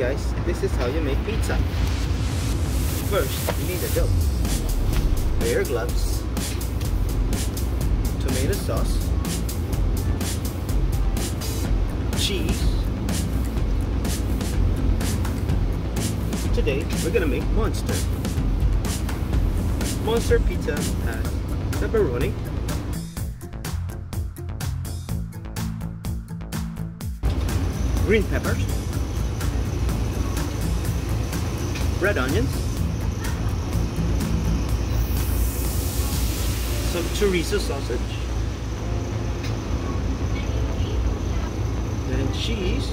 guys, this is how you make pizza. First, you need a dough, wear your gloves, tomato sauce, cheese. Today, we're gonna make Monster. Monster Pizza has pepperoni, green peppers, red onions, some chorizo sausage, then cheese,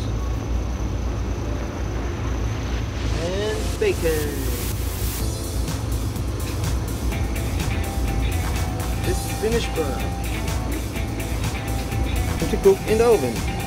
and bacon. This is finished product. To cook in the oven.